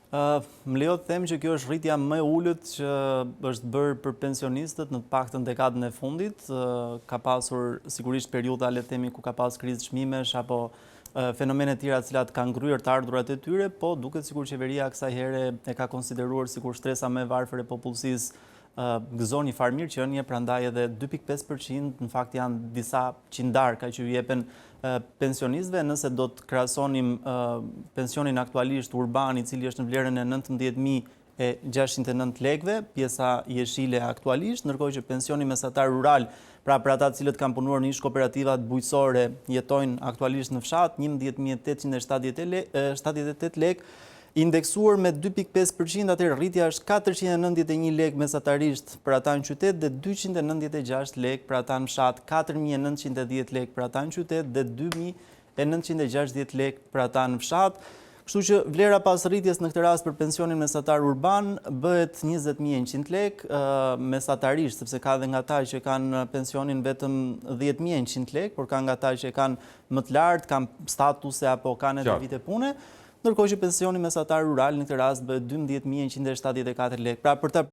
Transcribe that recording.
Më lejo të them që kjo është rritja më e ulët që është bërë për pensionistët në të paktën dekadën e fundit. Ka pasur sigurisht periudha, le të themi, ku ka pas krizë çmimesh apo fenomene të tjera të cilat kanë ngryer të ardhurat e tyre, po duket sikur qeveria kësaj here e ka konsideruar sikur shtresa më e varfër e popullsisë gëzon një farë mirëqenie, prandaj edhe 2.5% në fakt janë disa qindarka që ju jepen pensionistëve. Nëse do të krahasonim pensionin aktualisht urban, i cili është në vlerën e 19.609 lekëve, pjesa jeshile aktualisht, ndërkohë që pensioni mesatar rural, pra për ata të cilët kanë punuar në ish kooperativat bujqësore, jetojnë aktualisht në fshat, 11.878 lekë, indeksuar me 2.5%, atëherë rritja është 491 lekë mesatarisht për ata në qytet dhe 296 lekë për ata në fshat, 4.910 lekë për ata në qytet dhe 2.960 lekë për ata në fshat. Kështu që vlera pas rritjes në këtë rast për pensionin mesatar urban bëhet 20.100 lekë mesatarisht, sepse ka dhe nga ata që kanë pensionin vetëm 10.100 lekë, por ka nga ata që kanë më të lartë, kanë statuse apo kanë edhe vite pune. Ndërkohë që pensioni mesatar rural në këtë rast bëhet 12.174 lekë. Pra për ta